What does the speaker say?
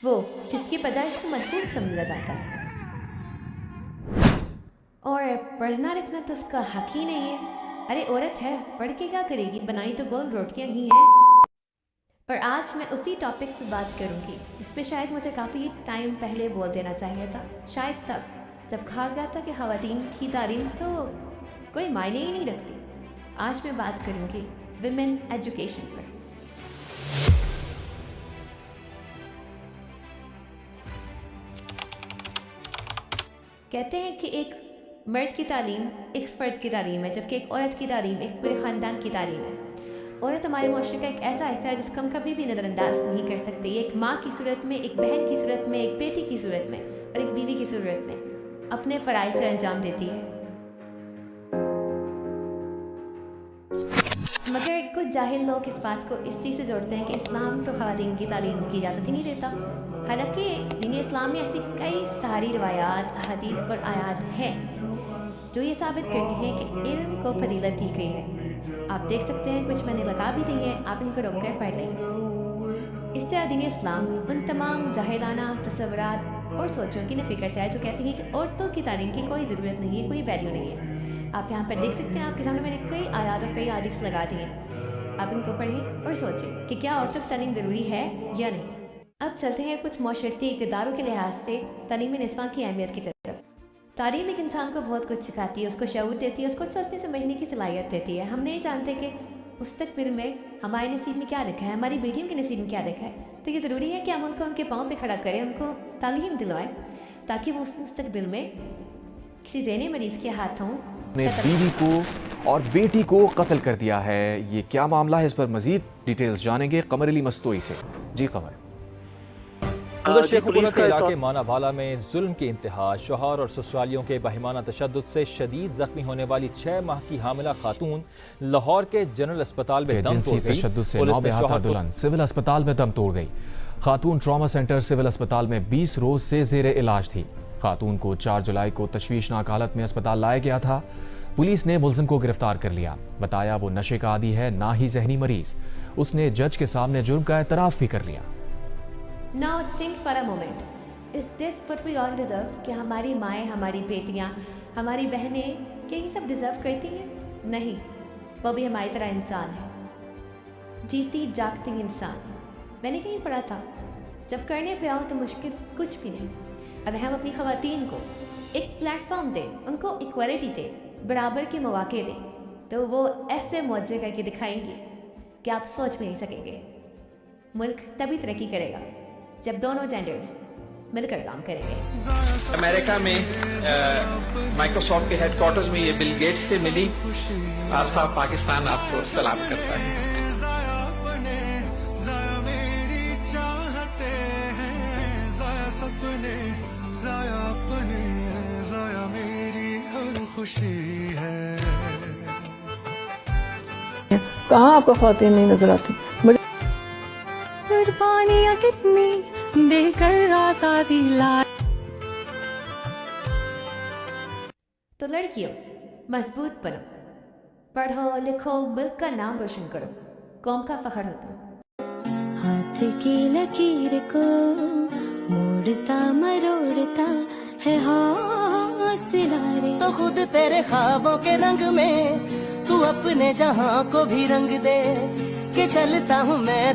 وہ جس کی پیدائش کو محفوظ سمجھا جاتا ہے اور پڑھنا لکھنا تو اس کا حق ہی نہیں ہے۔ ارے عورت ہے، پڑھ کے کیا کرے گی، بنائی تو گول روٹیاں ہی ہیں۔ اور آج میں اسی ٹاپک پہ بات کروں گی جس پہ شاید مجھے کافی ٹائم پہلے بول دینا چاہیے تھا، شاید تب جب کہا گیا تھا کہ خواتین کی تعلیم تو کوئی معنی ہی نہیں رکھتی۔ آج میں بات کروں گی ویمن ایجوکیشن پر۔ کہتے ہیں کہ ایک مرد کی تعلیم ایک فرد کی تعلیم ہے، جبکہ ایک عورت کی تعلیم ایک پورے خاندان کی تعلیم ہے۔ عورت ہمارے معاشرے کا ایک ایسا حصہ ہے جس کو ہم کبھی بھی نظر انداز نہیں کر سکتے۔ یہ ایک ماں کی صورت میں، ایک بہن کی صورت میں، ایک بیٹی کی صورت میں اور ایک بیوی کی صورت میں اپنے فرائض سے انجام دیتی ہے۔ مگر کچھ جاہل لوگ اس بات کو اس چیز سے جوڑتے ہیں کہ اسلام تو خواتین کی تعلیم کی اجازت ہی نہیں دیتا، حالانکہ دین اسلام میں ایسی کئی ساری روایات، احادیث اور آیات ہیں جو یہ ثابت کرتی ہیں کہ علم کو فضیلت دی گئی ہے۔ آپ دیکھ سکتے ہیں کچھ میں نے لگا بھی دی ہیں، آپ ان کو روک کر پڑھ لیں۔ اس طرح دین اسلام ان تمام جاہلانہ تصورات اور سوچوں کی نفی کرتا ہے جو کہتی ہیں کہ عورتوں کی تعلیم کی کوئی ضرورت نہیں ہے، کوئی ویلیو نہیں ہے۔ آپ یہاں پر دیکھ سکتے ہیں، آپ کے سامنے میں نے کئی آیات اور کئی حدیث لگا دی ہیں، آپ ان کو پڑھیں اور سوچیں کہ کیا عورتوں کی تعلیم ضروری ہے یا نہیں۔ اب چلتے ہیں کچھ معاشرتی اقداروں کے لحاظ سے تعلیم نسواں کی اہمیت کی طرف۔ تعلیم ایک انسان کو بہت کچھ سکھاتی ہے، اس کو شعور دیتی ہے، اس کو سوچنے سمجھنے کی صلاحیت دیتی ہے۔ ہم نہیں جانتے کہ مستقبل میں ہمارے نصیب میں کیا لکھا ہے، ہماری بیٹیوں کے نصیب میں کیا لکھا ہے، تو یہ ضروری ہے کہ ہم ان کو ان کے پاؤں پہ کھڑا کریں، ان کو تعلیم دلوائیں تاکہ وہ مستقبل میں کسی ذہنی مریض کے ہاتھوں نے بیوی کو اور بیٹی کو قتل کر دیا ہے۔ یہ کیا معاملہ ہے، اس پر مزید ڈیٹیلز جانیں گے قمر علی مستوئی سے۔ جی قمر۔ ادھر شیخ پورہ کے علاقے مانا بالا میں ظلم کی انتہا، شوہر اور سسرالیوں کے باہمانہ تشدد سے شدید زخمی ہونے والی 6 ماہ کی حاملہ خاتون لاہور کے جنرل اسپتال میں دم توڑ گئی۔ تشدد سے نوبہتہ دلہن سول اسپتال میں دم توڑ گئی۔ خاتون ٹراما سینٹر سول اسپتال میں 20 روز سے زیر علاج تھی۔ خاتون کو 4 جولائی کو تشویشناک حالت میں اسپتال لایا گیا تھا۔ پولیس نے ملزم کو گرفتار کر لیا، بتایا وہ نشے کا عادی ہے، نہ ہی ذہنی مریض۔ اس نے جج کے سامنے جرم کا اعتراف بھی کر لیا۔ Now think for a moment. Is this what we all deserve? کہ ہماری مائیں، ہماری بیٹیاں، ہماری بہنیں کیا یہ سب ڈیزرو کرتی ہیں؟ نہیں، وہ بھی ہماری طرح انسان ہے، جیتی جاگتی انسان۔ میں نے کہیں پڑھا تھا جب کرنے پہ آؤ تو مشکل کچھ بھی نہیں۔ اگر ہم اپنی خواتین کو ایک پلیٹ فارم دیں، ان کو ایکوالٹی دیں، برابر کے مواقع دیں، تو وہ ایسے معجزے کر کے دکھائیں گے کہ آپ سوچ بھی نہیں سکیں گے۔ ملک تبھی ترقی کرے گا جب دونوں جینڈرز مل کر کام کریں گے۔ امریکہ میں مائیکروسافٹ کے ہیڈ کوارٹرز میں یہ بل گیٹس سے ملی۔ آلفا پاکستان آپ کو سلام کرتا ہے۔ کہاں آپ کو خواتین نہیں نظر آتی؟ قربانیاں کتنی دے کر آزادی لائے۔ تو لڑکیوں مضبوط بنو، پڑھو لکھو، ملک کا نام روشن کرو، قوم کا فخر ہو تم۔ ہاتھ کی لکیر کو موڑتا مروڑتا ہے حوصلہ رے، تو خود تیرے خوابوں کے رنگ میں تو اپنے جہاں کو بھی رنگ دے کہ چلتا ہوں میں۔